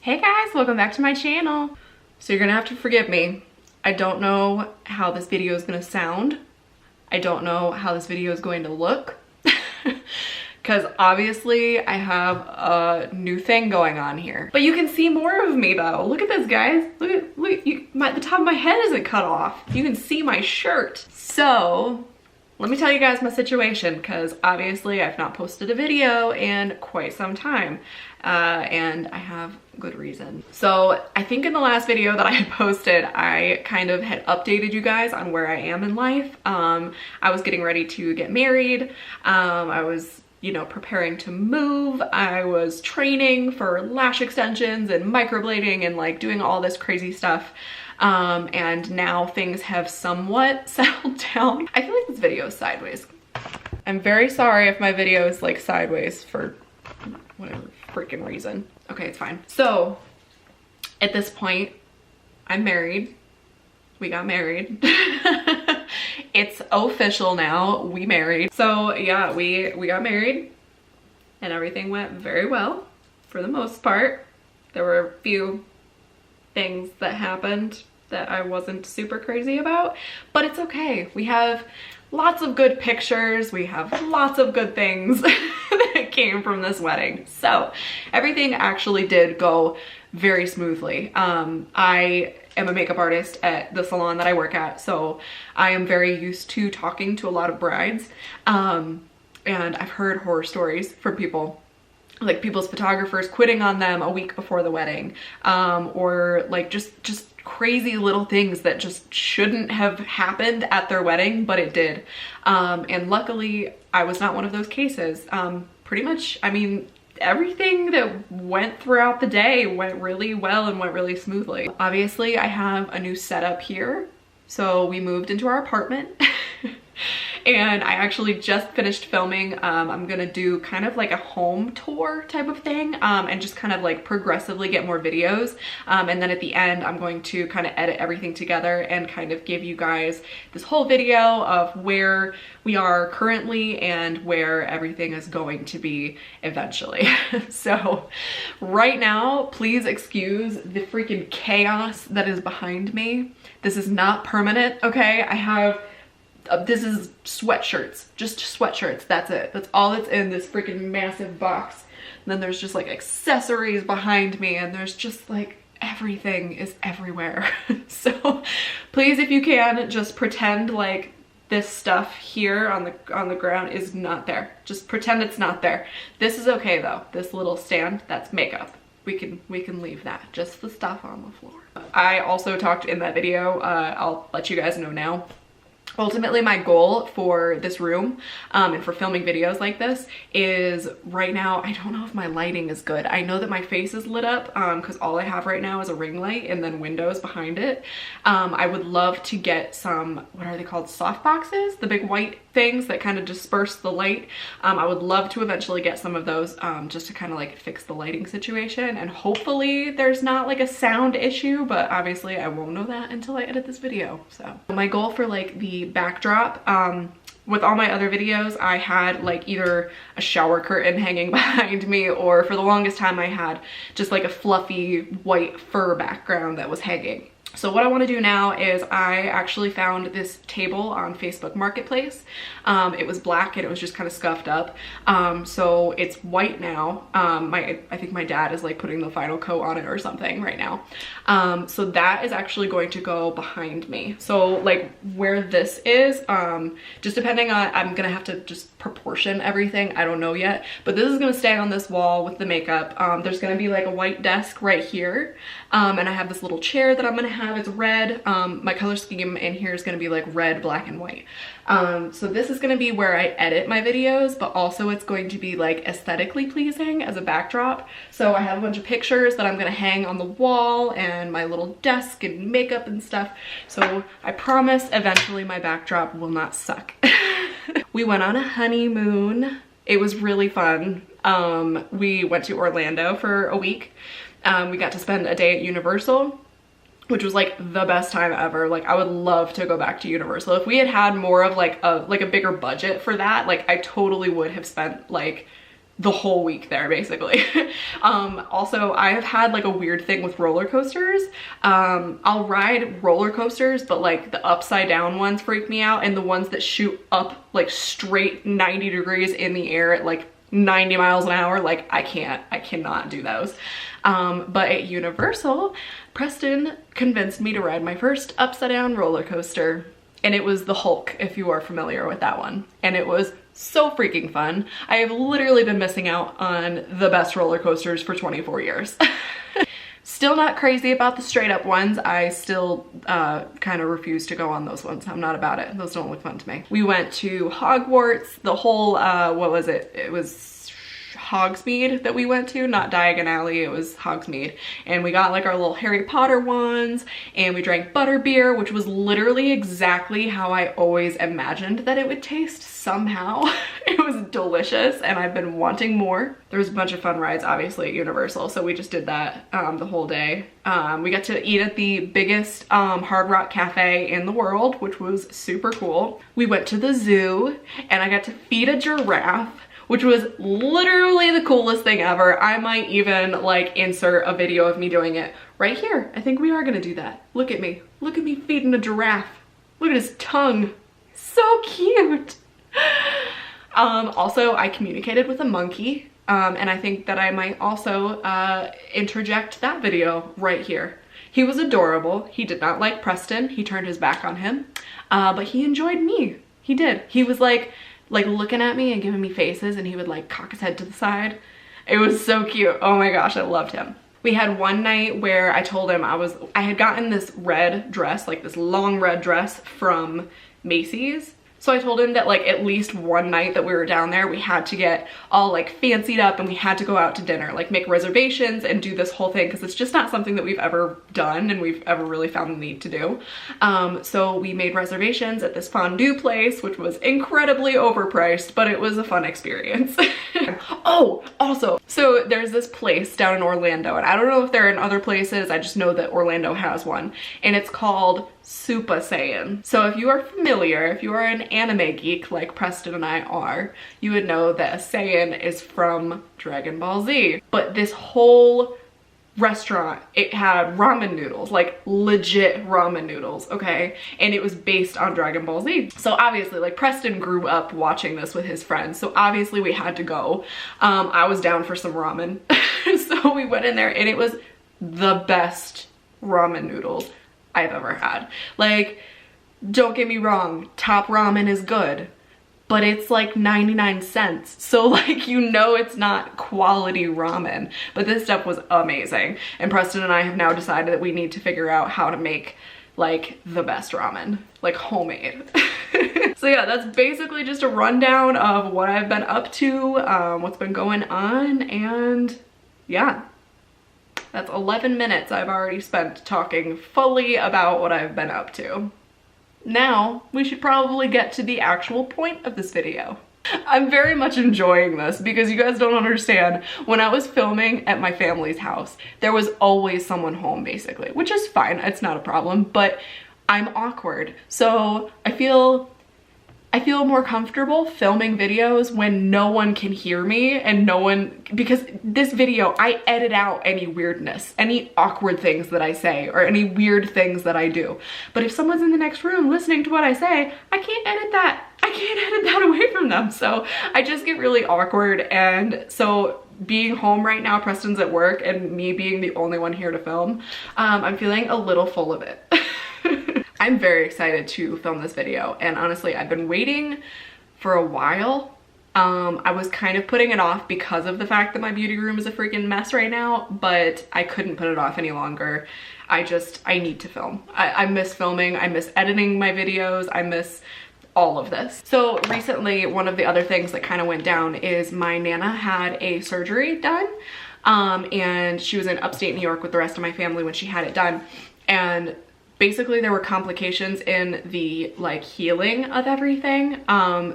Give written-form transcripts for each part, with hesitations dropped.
Hey guys, welcome back to my channel. So you're gonna have to forgive me. I don't know how this video is gonna sound. I don't know how this video is going to look. Because obviously I have a new thing going on here. But you can see more of me though. Look at this, guys. Look, the top of my head isn't cut off. You can see my shirt. So let me tell you guys my situation, because obviously I've not posted a video in quite some time, and I have good reason. So I think in the last video that I had posted, I kind of had updated you guys on where I am in life. I was getting ready to get married. I was, you know, preparing to move. I was training for lash extensions and microblading and like doing all this crazy stuff. And now things have somewhat settled down. I feel like this video is sideways. I'm very sorry if my video is like sideways for whatever freaking reason. Okay, it's fine. So at this point, I'm married. We got married. It's official now. We married. So yeah, we got married and everything went very well for the most part. There were a few things that happened that I wasn't super crazy about, but it's okay. We have lots of good pictures. We have lots of good things that came from this wedding. So everything actually did go very smoothly. I am a makeup artist at the salon that I work at, so I am very used to talking to a lot of brides. And I've heard horror stories from people, like people's photographers quitting on them a week before the wedding, or like just crazy little things that just shouldn't have happened at their wedding, but it did. And luckily I was not one of those cases. Pretty much, I mean, everything that went throughout the day went really well and went really smoothly. Obviously I have a new setup here. So we moved into our apartment. And I actually just finished filming. I'm gonna do kind of like a home tour type of thing, and just kind of like progressively get more videos. And then at the end, I'm going to kind of edit everything together and kind of give you guys this whole video of where we are currently and where everything is going to be eventually. So right now, please excuse the freaking chaos that is behind me. This is not permanent, okay? I have this is sweatshirts, just sweatshirts. That's it. That's all that's in this freaking massive box. And then there's just like accessories behind me, and there's just like everything is everywhere. So please, if you can, just pretend like this stuff here on the ground is not there. Just pretend it's not there. This is okay though. This little stand, that's makeup. We can leave that. Just the stuff on the floor. I also talked in that video, I'll let you guys know now. Ultimately, my goal for this room and for filming videos like this is, right now, I don't know if my lighting is good. I know that my face is lit up because all I have right now is a ring light and then windows behind it. I would love to get some, what are they called, soft boxes? The big white things that kind of disperse the light. I would love to eventually get some of those just to kind of like fix the lighting situation, and hopefully there's not like a sound issue, but obviously I won't know that until I edit this video. So my goal for like the backdrop, with all my other videos, I had like either a shower curtain hanging behind me, or for the longest time I had just like a fluffy white fur background that was hanging. So what I want to do now is I actually found this table on Facebook Marketplace. It was black and it was just kind of scuffed up. So it's white now. I think my dad is like putting the final coat on it or something right now. So that is actually going to go behind me. So like where this is, just depending on, I'm gonna have to just proportion everything. I don't know yet, but this is gonna stay on this wall with the makeup. There's gonna be like a white desk right here. And I have this little chair that I'm gonna have. It's red. My color scheme in here is gonna be like red, black, and white. So this is gonna be where I edit my videos, but also it's going to be like aesthetically pleasing as a backdrop. So I have a bunch of pictures that I'm gonna hang on the wall, and my little desk and makeup and stuff. So I promise eventually my backdrop will not suck. We went on a honeymoon. It was really fun. We went to Orlando for a week. We got to spend a day at Universal, which was like the best time ever. Like I would love to go back to Universal. If we had had more of like a bigger budget for that, like I totally would have spent like the whole week there basically. Also, I have had like a weird thing with roller coasters. I'll ride roller coasters, but like the upside down ones freak me out, and the ones that shoot up like straight 90 degrees in the air at like 90 miles an hour, like I cannot do those. But at Universal, Preston convinced me to ride my first upside down roller coaster, and it was the Hulk, if you are familiar with that one. And it was so freaking fun. I have literally been missing out on the best roller coasters for 24 years. Still not crazy about the straight up ones. I still kind of refuse to go on those ones. I'm not about it. Those don't look fun to me. We went to Hogwarts, the whole, what was it? It was Hogsmeade that we went to, not Diagon Alley, it was Hogsmeade. And we got like our little Harry Potter ones, and we drank butterbeer, which was literally exactly how I always imagined that it would taste somehow. It was delicious, and I've been wanting more. There was a bunch of fun rides, obviously, at Universal, so we just did that the whole day. We got to eat at the biggest Hard Rock Cafe in the world, which was super cool. We went to the zoo, and I got to feed a giraffe, which was literally the coolest thing ever. I might even like insert a video of me doing it right here. I think we are gonna do that. Look at me feeding a giraffe. Look at his tongue, so cute. Also, I communicated with a monkey, and I think that I might also interject that video right here. He was adorable. He did not like Preston. He turned his back on him, but he enjoyed me. He did. He was like looking at me and giving me faces, and he would like cock his head to the side. It was so cute. Oh my gosh, I loved him. We had one night where I told him I had gotten this red dress, like this long red dress from Macy's. So I told him that like at least one night that we were down there, we had to get all like fancied up, and we had to go out to dinner, like make reservations and do this whole thing, because it's just not something that we've ever done and we've ever really found the need to do. So we made reservations at this fondue place, which was incredibly overpriced, but it was a fun experience. Oh, also, so there's this place down in Orlando, and I don't know if they're in other places, I just know that Orlando has one, and it's called Super Saiyan. So if you are familiar, if you are an anime geek like Preston and I are, you would know that a Saiyan is from Dragon Ball Z. But this whole restaurant, it had ramen noodles, like legit ramen noodles, okay? And it was based on Dragon Ball Z. So obviously, like, Preston grew up watching this with his friends, so obviously we had to go. I was down for some ramen. So we went in there, and it was the best ramen noodles I've ever had. Like, don't get me wrong, top ramen is good, but it's like 99 cents. So like, you know, it's not quality ramen, but this stuff was amazing. And Preston and I have now decided that we need to figure out how to make like the best ramen, like homemade. So yeah, that's basically just a rundown of what I've been up to, what's been going on, and yeah. That's 11 minutes I've already spent talking fully about what I've been up to. Now, we should probably get to the actual point of this video. I'm very much enjoying this because you guys don't understand. When I was filming at my family's house, there was always someone home basically, which is fine, it's not a problem, but I'm awkward. So I feel more comfortable filming videos when no one can hear me and no one, because this video, I edit out any weirdness, any awkward things that I say or any weird things that I do. But if someone's in the next room listening to what I say, I can't edit that. I can't edit that away from them. So I just get really awkward. And so being home right now, Preston's at work, and me being the only one here to film, I'm feeling a little full of it. I'm very excited to film this video, and honestly, I've been waiting for a while. I was kind of putting it off because of the fact that my beauty room is a freaking mess right now, but I couldn't put it off any longer. I need to film. I miss filming, I miss editing my videos, I miss all of this. So recently, one of the other things that kind of went down is my Nana had a surgery done, and she was in upstate New York with the rest of my family when she had it done, and basically there were complications in the like healing of everything.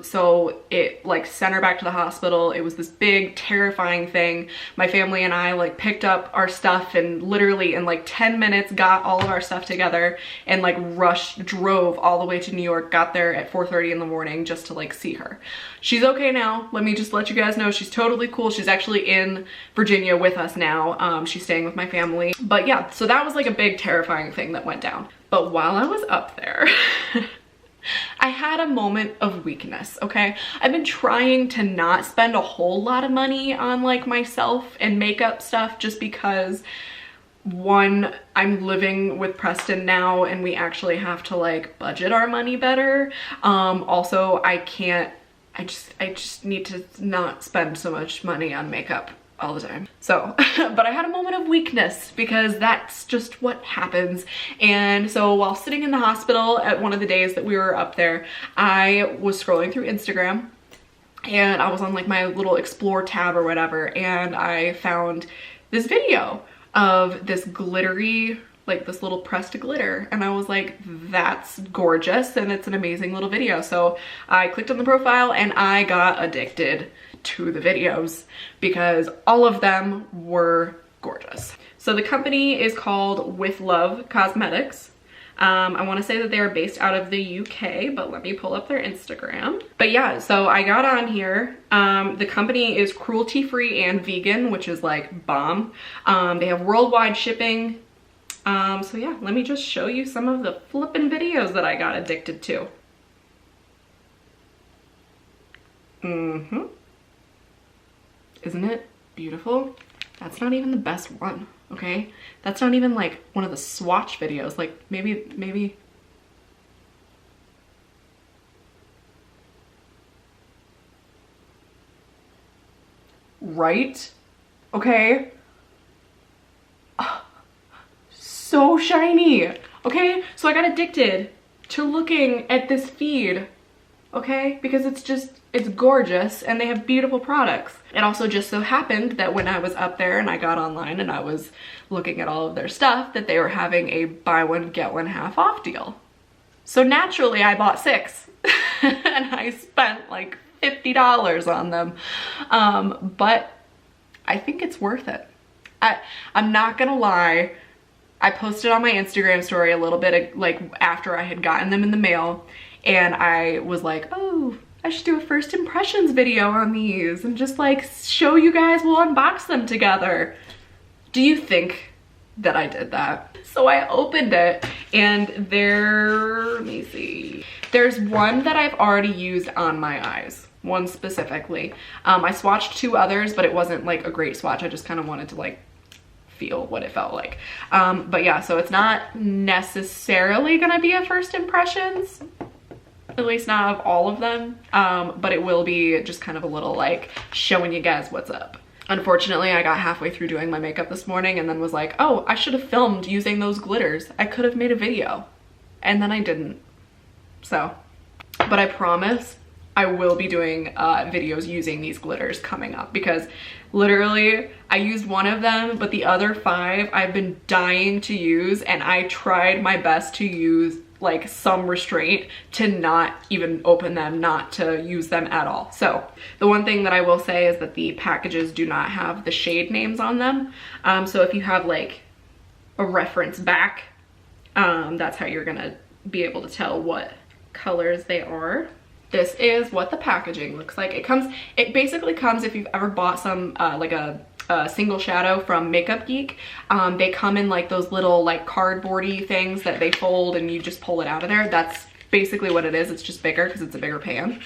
So it like sent her back to the hospital. It was this big terrifying thing. My family and I like picked up our stuff and literally in like 10 minutes got all of our stuff together and like drove all the way to New York, got there at 4:30 in the morning just to like see her. She's okay now. Let me just let you guys know she's totally cool. She's actually in Virginia with us now. She's staying with my family. But yeah, so that was like a big terrifying thing that went down. But while I was up there, I had a moment of weakness, okay? I've been trying to not spend a whole lot of money on like myself and makeup stuff just because, one, I'm living with Preston now and we actually have to like budget our money better. Also, I just need to not spend so much money on makeup all the time. So, but I had a moment of weakness because that's just what happens. And so while sitting in the hospital at one of the days that we were up there, I was scrolling through Instagram and I was on like my little explore tab or whatever, and I found this video of this glittery, like this little pressed glitter, and I was like, that's gorgeous and it's an amazing little video. So I clicked on the profile and I got addicted to the videos because all of them were gorgeous. So the company is called With Love Cosmetics. I want to say that they are based out of the UK, but let me pull up their Instagram. But yeah, so I got on here. The company is cruelty-free and vegan, which is like bomb. They have worldwide shipping. So yeah, let me just show you some of the flippin' videos that I got addicted to. Isn't it beautiful? That's not even the best one, okay? That's not even like one of the swatch videos. Like maybe. Right? Okay. So shiny. Okay, so I got addicted to looking at this feed, okay? Because it's gorgeous and they have beautiful products. It also just so happened that when I was up there and I got online and I was looking at all of their stuff, that they were having a buy one get one half off deal. So naturally I bought 6 and I spent like $50 on them. But I think it's worth it. I'm not gonna lie. I posted on my Instagram story a little bit of, like after I had gotten them in the mail, and I was like, oh, I should do a first impressions video on these and just like show you guys, we'll unbox them together. Do you think that I did that? So I opened it and let me see. There's one that I've already used on my eyes, one specifically. I swatched 2 others, but it wasn't like a great swatch. I just kind of wanted to like feel what it felt like. But yeah, so it's not necessarily gonna be a first impressions, at least not of all of them, but it will be just kind of a little like showing you guys what's up. Unfortunately, I got halfway through doing my makeup this morning and then was like, oh, I should have filmed using those glitters. I could have made a video, and then I didn't. So, but I promise I will be doing videos using these glitters coming up, because literally I used one of them, but the other 5 I've been dying to use, and I tried my best to use like some restraint to not even open them, not to use them at all. So the one thing that I will say is that the packages do not have the shade names on them. So if you have like a reference back, that's how you're gonna be able to tell what colors they are. This is what the packaging looks like. It basically comes, if you've ever bought some like a single shadow from Makeup Geek, they come in like those little like cardboardy things that they fold and you just pull it out of there. That's basically what it is. It's just bigger because it's a bigger pan.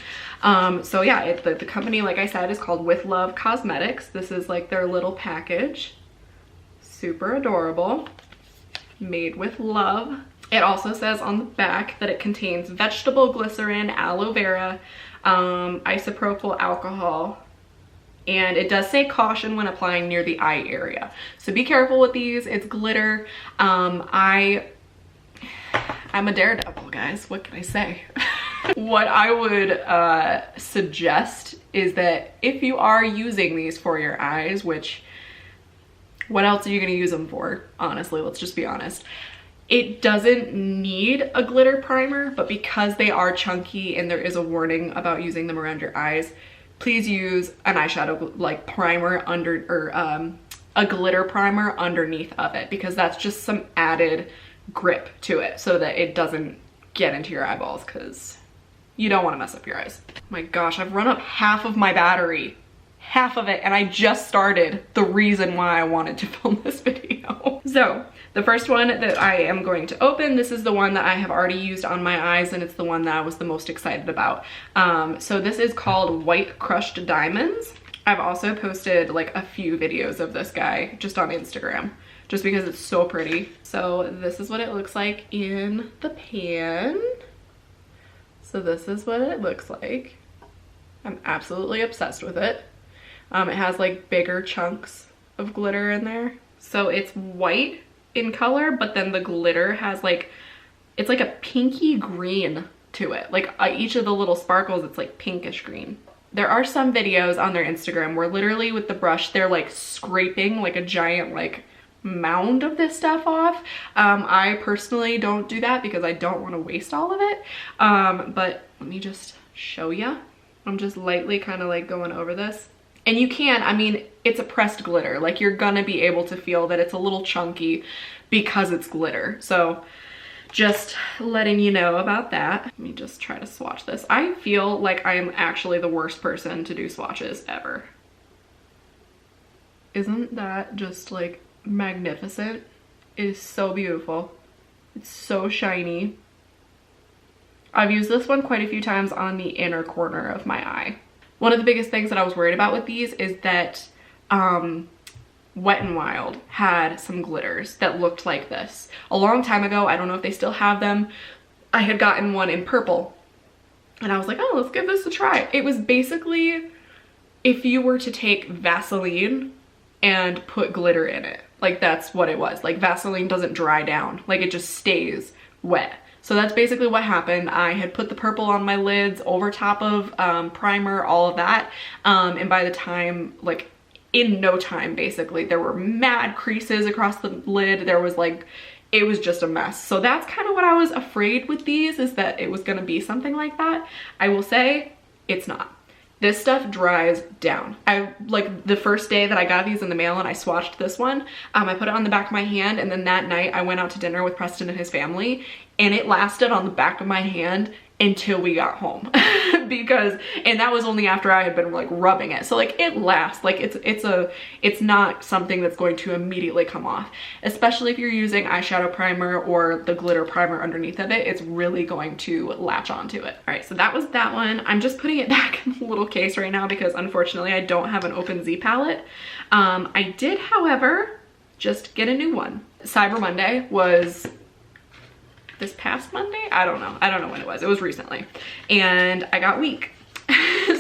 So yeah, the company, like I said, is called With Love Cosmetics. This is like their little package. Super adorable. Made with love. It also says on the back that it contains vegetable glycerin, aloe vera, isopropyl alcohol, and it does say caution when applying near the eye area. So be careful with these. It's glitter. I'm a daredevil, guys. What can I say? What I would suggest is that if you are using these for your eyes, which what else are you going to use them for? Honestly, let's just be honest. It doesn't need a glitter primer, but because they are chunky and there is a warning about using them around your eyes, please use an eyeshadow like primer under, or a glitter primer underneath of it, because that's just some added grip to it so that it doesn't get into your eyeballs, because you don't want to mess up your eyes. Oh my gosh, I've run up half of my battery. Half of it, and I just started the reason why I wanted to film this video. So the first one that I am going to open, this is the one that I have already used on my eyes, and it's the one that I was the most excited about. So this is called White Crushed Diamonds. I've also posted like a few videos of this guy just on Instagram, just because it's so pretty. So this is what it looks like in the pan. So this is what it looks like. I'm absolutely obsessed with it. It has like bigger chunks of glitter in there. So it's white in color, but then the glitter has like, it's like a pinky green to it. Like each of the little sparkles, it's like pinkish green. There are some videos on their Instagram where literally with the brush, they're like scraping like a giant like mound of this stuff off. I personally don't do that because I don't want to waste all of it. But let me just show you. I'm just lightly kind of like going over this. And you can, I mean, it's a pressed glitter. Like you're gonna be able to feel that it's a little chunky because it's glitter. So just letting you know about that. Let me just try to swatch this. I feel like I am actually the worst person to do swatches ever. Isn't that just like magnificent? It is so beautiful. It's so shiny. I've used this one quite a few times on the inner corner of my eye. One of the biggest things that I was worried about with these is that Wet n Wild had some glitters that looked like this. A long time ago, I don't know if they still have them, I had gotten one in purple. And I was like, oh, let's give this a try. It was basically if you were to take Vaseline and put glitter in it. Like that's what it was. Like Vaseline doesn't dry down. Like it just stays wet. So that's basically what happened. I had put the purple on my lids over top of primer, all of that. And by the time, like in no time, basically, there were mad creases across the lid. There was like, it was just a mess. So that's kind of what I was afraid with these, is that it was gonna be something like that. I will say it's not. This stuff dries down. I like the first day that I got these in the mail and I swatched this one, I put it on the back of my hand, and then that night I went out to dinner with Preston and his family, and it lasted on the back of my hand until we got home. And that was only after I had been like rubbing it. So like it lasts, like it's not something that's going to immediately come off, especially if you're using eyeshadow primer or the glitter primer underneath of it. It's really going to latch onto it. All right, so that was that one. I'm just putting it back in the little case right now because unfortunately I don't have an open Z palette. I did, however, just get a new one. Cyber Monday was this past Monday? I don't know when it was. It was recently. And I got weak.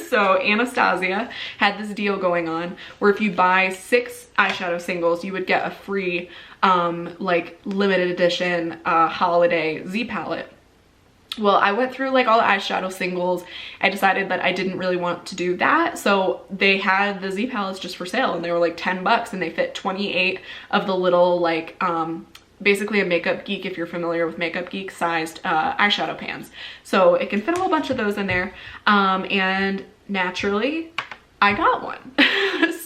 So Anastasia had this deal going on where if you buy 6 eyeshadow singles, you would get a free like limited edition holiday Z palette. Well, I went through like all the eyeshadow singles. I decided that I didn't really want to do that. So they had the Z palettes just for sale, and they were like 10 bucks, and they fit 28 of the little like basically a Makeup Geek, if you're familiar with Makeup Geek, sized eyeshadow pans. So it can fit a whole bunch of those in there. And naturally, I got one.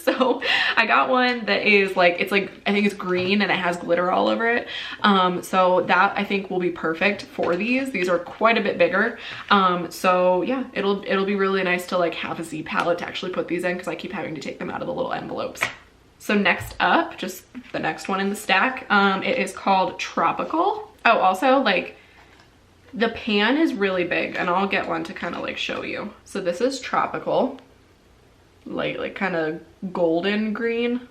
So I got one that is like, it's like, I think it's green and it has glitter all over it. So that I think will be perfect for these. These are quite a bit bigger. So yeah, it'll be really nice to like have a Z palette to actually put these in, because I keep having to take them out of the little envelopes. So next up, just the next one in the stack, it is called Tropical. Oh, also like the pan is really big, and I'll get one to kind of like show you. So this is Tropical, like kind of golden green.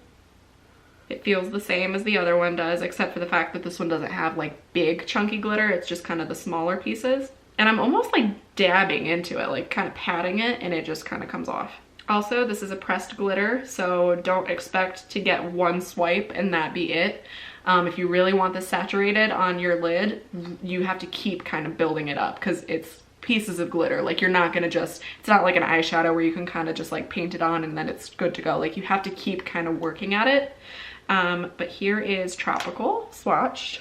It feels the same as the other one does, except for the fact that this one doesn't have like big chunky glitter. It's just kind of the smaller pieces. And I'm almost like dabbing into it, like kind of patting it, and it just kind of comes off. Also, this is a pressed glitter, so don't expect to get one swipe and that be it. If you really want this saturated on your lid, you have to keep kind of building it up, because it's pieces of glitter. Like you're not gonna just, it's not like an eyeshadow where you can kind of just like paint it on and then it's good to go. Like you have to keep kind of working at it. But here is Tropical swatched.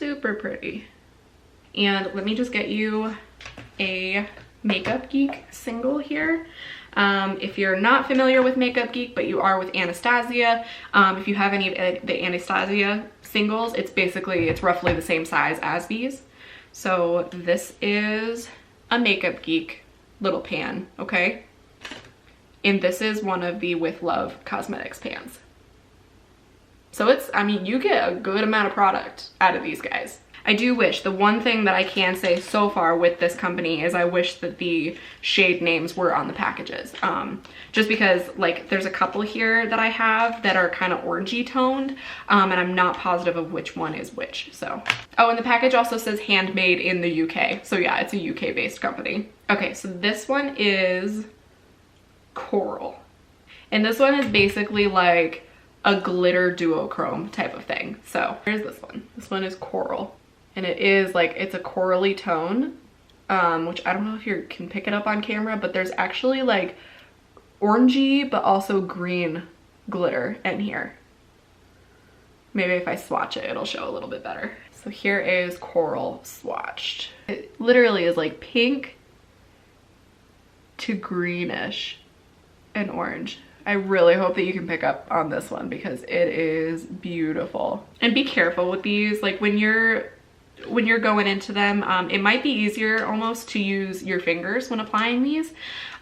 super pretty. And let me just get you a Makeup Geek single here. If you're not familiar with Makeup Geek, but you are with Anastasia, if you have any of the Anastasia singles, it's roughly the same size as these. So this is a Makeup Geek little pan, okay? And this is one of the With Love Cosmetics pans. So it's, I mean, you get a good amount of product out of these guys. I do wish, the one thing that I can say so far with this company is I wish that the shade names were on the packages. Just because like there's a couple here that I have that are kind of orangey toned, and I'm not positive of which one is which, so. Oh, and the package also says handmade in the UK. So yeah, it's a UK based company. Okay, so this one is Coral. And this one is basically like a glitter duochrome type of thing. So here's this one. This one is Coral. And it is like, it's a corally tone, which I don't know if you can pick it up on camera, but there's actually like orangey, but also green glitter in here. Maybe if I swatch it, it'll show a little bit better. So here is Coral swatched. It literally is like pink to greenish and orange. I really hope that you can pick up on this one because it is beautiful. And be careful with these, like when you're going into them, it might be easier almost to use your fingers when applying these.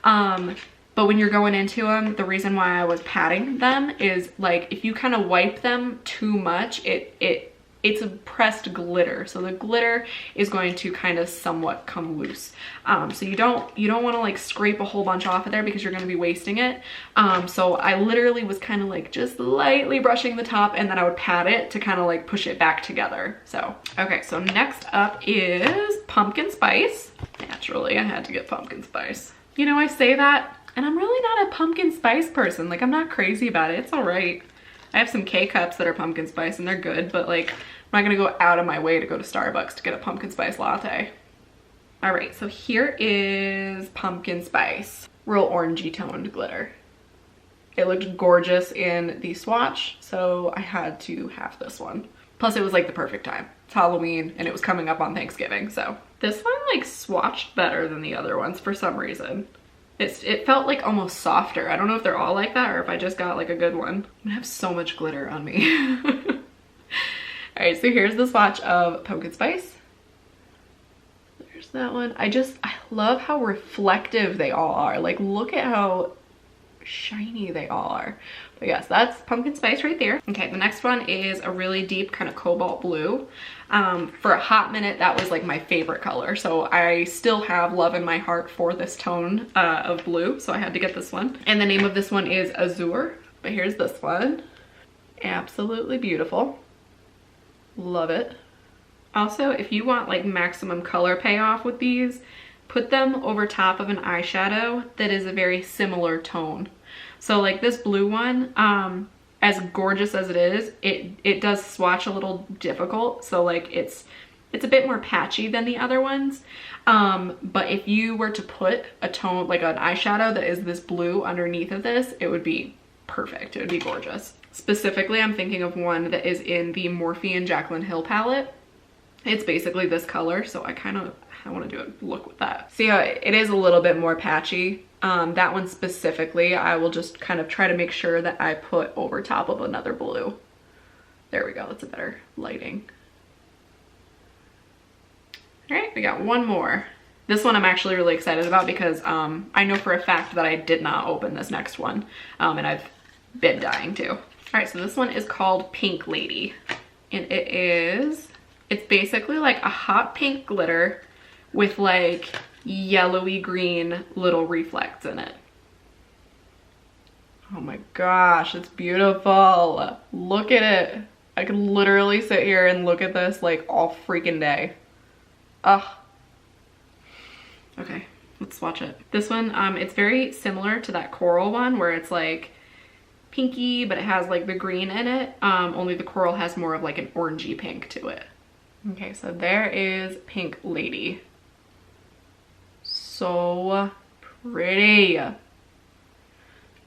But when you're going into them, the reason why I was patting them is like if you kind of wipe them too much, it's a pressed glitter. So the glitter is going to kind of somewhat come loose. So you don't want to like scrape a whole bunch off of there because you're going to be wasting it. So I literally was kind of like just lightly brushing the top and then I would pat it to kind of like push it back together. So, okay, so next up is Pumpkin Spice. Naturally, I had to get Pumpkin Spice. You know, I say that and I'm really not a pumpkin spice person. Like I'm not crazy about it. It's all right. I have some K-cups that are pumpkin spice and they're good, but like I'm not gonna go out of my way to go to Starbucks to get a pumpkin spice latte. All right, so here is Pumpkin Spice. Real orangey toned glitter. It looked gorgeous in the swatch, so I had to have this one. Plus it was like the perfect time. It's Halloween and it was coming up on Thanksgiving, so. This one like swatched better than the other ones for some reason. It felt like almost softer. I don't know if they're all like that or if I just got like a good one. I'm gonna have so much glitter on me. All right, so here's the swatch of Pumpkin Spice. There's that one. I love how reflective they all are. Like look at how shiny they all are. But yes, that's Pumpkin Spice right there. Okay, the next one is a really deep kind of cobalt blue. For a hot minute, that was like my favorite color. So I still have love in my heart for this tone of blue. So I had to get this one. And the name of this one is Azure. But here's this one. Absolutely beautiful. Love it. Also, if you want like maximum color payoff with these, put them over top of an eyeshadow that is a very similar tone. So like this blue one, as gorgeous as it is, it does swatch a little difficult. So like it's a bit more patchy than the other ones. But if you were to put a tone, like an eyeshadow that is this blue underneath of this, it would be perfect. It would be gorgeous. Specifically, I'm thinking of one that is in the Morphe and Jaclyn Hill palette. It's basically this color, so I want to do a look with that. See how it is a little bit more patchy. That one specifically, I will just kind of try to make sure that I put over top of another blue. There we go, that's a better lighting. All right, we got one more. This one I'm actually really excited about because I know for a fact that I did not open this next one, and I've been dying to. All right, so this one is called Pink Lady, and it's basically like a hot pink glitter with like yellowy green little reflects in it. Oh my gosh, it's beautiful. Look at it. I could literally sit here and look at this like all freaking day. Ugh. Okay, let's swatch it. This one, it's very similar to that coral one where it's like pinky, but it has like the green in it. Only the coral has more of like an orangey pink to it. Okay, so there is Pink Lady. So pretty.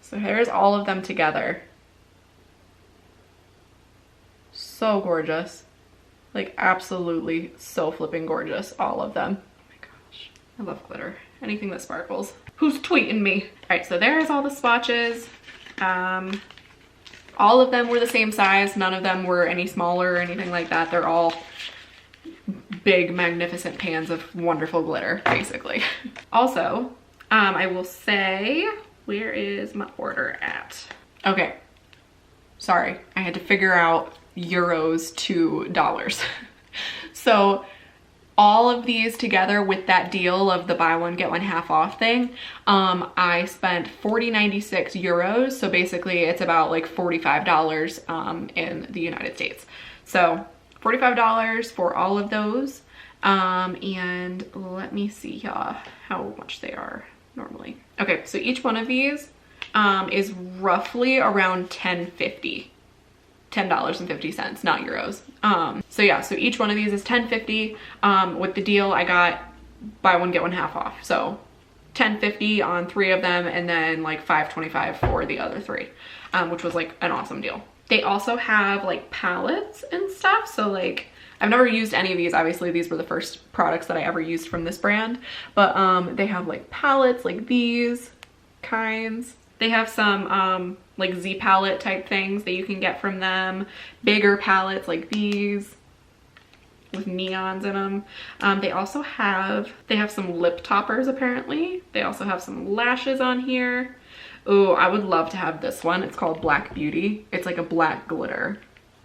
So here's all of them together. So gorgeous. Like absolutely so flipping gorgeous, all of them. Oh my gosh, I love glitter. Anything that sparkles. Who's tweeting me? All right, so there's all the swatches. All of them were the same size. None of them were any smaller or anything like that. They're all big, magnificent pans of wonderful glitter, basically. Also, I will say, where is my order at? Okay, sorry, I had to figure out euros to dollars. So all of these together with that deal of the buy one get one half off thing, I spent 40.96 euros. So basically it's about like $45 in the United States. So $45 for all of those. And let me see how much they are normally. Okay, so each one of these is roughly around $10.50, not euros. So yeah, so each one of these is $10.50. With the deal, I got buy one get one half off. So $10.50 on 3 of them, and then like $5.25 for the other 3, which was like an awesome deal. They also have like palettes and stuff. So like, I've never used any of these. Obviously these were the first products that I ever used from this brand, but they have like palettes like these kinds. They have some like Z palette type things that you can get from them. Bigger palettes like these with neons in them. They also have, some lip toppers apparently. They also have some lashes on here. Oh, I would love to have this one. It's called Black Beauty. It's like a black glitter.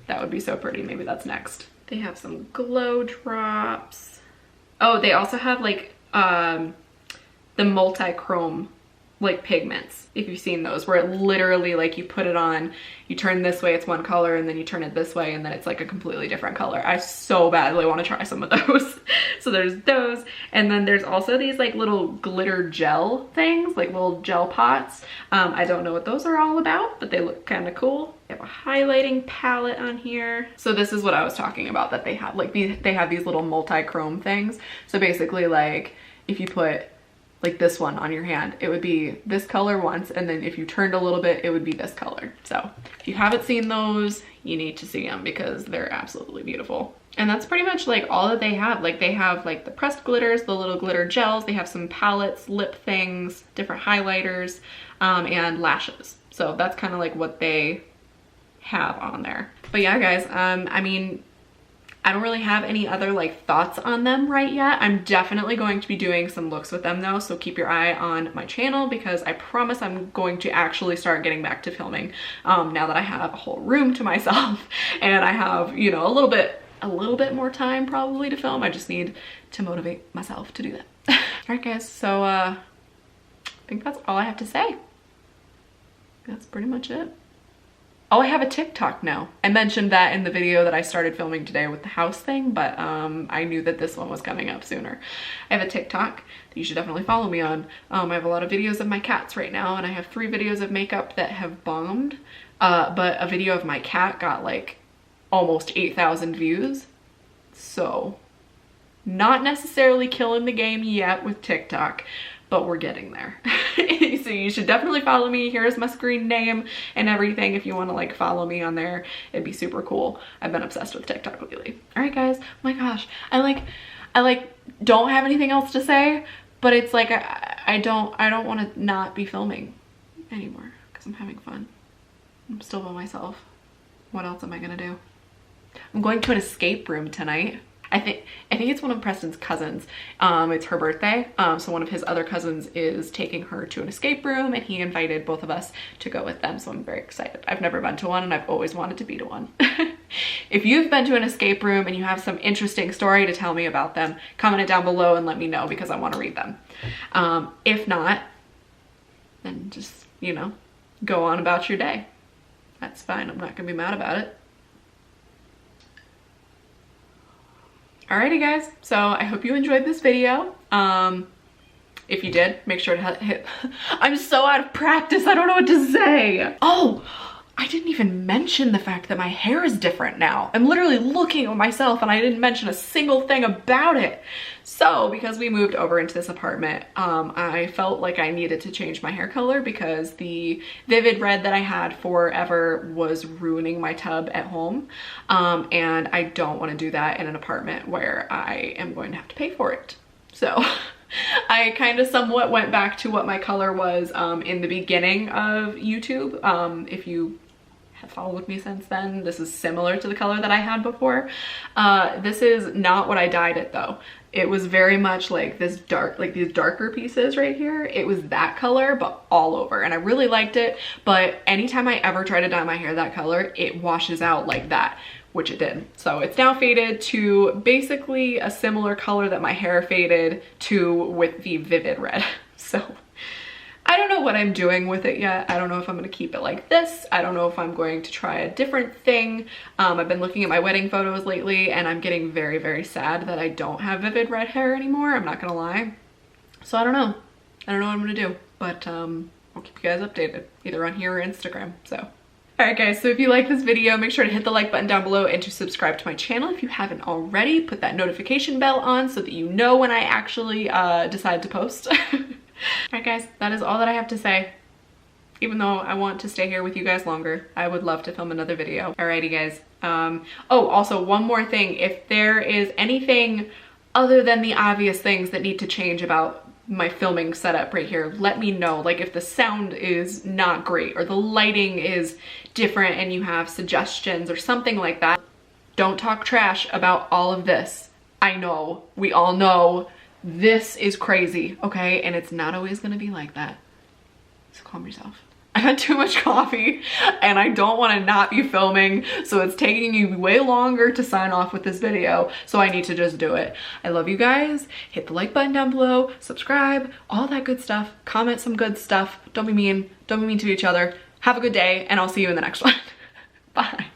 That would be so pretty. Maybe that's next. They have some glow drops. Oh, they also have like the multi-chrome like pigments, if you've seen those, where it literally like you put it on, you turn this way, it's one color, and then you turn it this way and then it's like a completely different color. I so badly want to try some of those. So there's those, and then there's also these like little glitter gel things, like little gel pots. I don't know what those are all about, but they look kind of cool. They have a highlighting palette on here. So this is what I was talking about, that they have like they have these little multi-chrome things. So basically like if you put like this one on your hand, it would be this color once, and then if you turned a little bit, it would be this color. So if you haven't seen those, you need to see them because they're absolutely beautiful. And that's pretty much like all that they have. Like they have like the pressed glitters, the little glitter gels, they have some palettes, lip things, different highlighters, and lashes. So that's kind of like what they have on there. But yeah, guys, I mean, I don't really have any other like thoughts on them right yet. I'm definitely going to be doing some looks with them though, so keep your eye on my channel because I promise I'm going to actually start getting back to filming now that I have a whole room to myself and I have, you know, a little bit more time probably to film. I just need to motivate myself to do that. All right guys, so I think that's all I have to say. That's pretty much it. Oh, I have a TikTok now. I mentioned that in the video that I started filming today with the house thing, but I knew that this one was coming up sooner. I have a TikTok that you should definitely follow me on. I have a lot of videos of my cats right now, and I have 3 videos of makeup that have bombed, but a video of my cat got like almost 8,000 views. So not necessarily killing the game yet with TikTok, but we're getting there. So you should definitely follow me. Here's my screen name and everything if you want to like follow me on there. It'd be super cool. I've been obsessed with TikTok lately. All right guys, oh my gosh, I don't have anything else to say, but it's like I don't want to not be filming anymore because I'm having fun. I'm still by myself. What else am I gonna do? I'm going to an escape room tonight. I think it's one of Preston's cousins. It's her birthday. So one of his other cousins is taking her to an escape room and he invited both of us to go with them. So I'm very excited. I've never been to one and I've always wanted to be to one. If you've been to an escape room and you have some interesting story to tell me about them, comment it down below and let me know because I want to read them. If not, then just, you know, go on about your day. That's fine. I'm not gonna be mad about it. Alrighty guys, so I hope you enjoyed this video. If you did, make sure to hit, I'm so out of practice, I don't know what to say. Oh, I didn't even mention the fact that my hair is different now. I'm literally looking at myself and I didn't mention a single thing about it. So because we moved over into this apartment, I felt like I needed to change my hair color because the vivid red that I had forever was ruining my tub at home. And I don't want to do that in an apartment where I am going to have to pay for it. So I kind of somewhat went back to what my color was in the beginning of YouTube. If you have followed me since then, this is similar to the color that I had before. This is not what I dyed it though. It was very much like this dark, like these darker pieces right here. It was that color, but all over. And I really liked it. But anytime I ever try to dye my hair that color, it washes out like that, which it did. So it's now faded to basically a similar color that my hair faded to with the vivid red. So I don't know what I'm doing with it yet. I don't know if I'm gonna keep it like this. I don't know if I'm going to try a different thing. I've been looking at my wedding photos lately and I'm getting very, very sad that I don't have vivid red hair anymore. I'm not gonna lie. So I don't know. I don't know what I'm gonna do, but I'll keep you guys updated either on here or Instagram, so. Alright guys, so if you like this video, make sure to hit the like button down below and to subscribe to my channel if you haven't already. Put that notification bell on so that you know when I actually decide to post. Alright guys, that is all that I have to say. Even though I want to stay here with you guys longer, I would love to film another video. Alrighty guys. Oh, also one more thing. If there is anything other than the obvious things that need to change about my filming setup right here, let me know. Like if the sound is not great or the lighting is different and you have suggestions or something like that. Don't talk trash about all of this. I know, we all know this is crazy, okay? And it's not always gonna be like that. So calm yourself. I had too much coffee and I don't want to not be filming, so it's taking you way longer to sign off with this video, so I need to just do it. I love you guys. Hit the like button down below, subscribe, all that good stuff. Comment some good stuff. Don't be mean. Don't be mean to each other. Have a good day and I'll see you in the next one. Bye.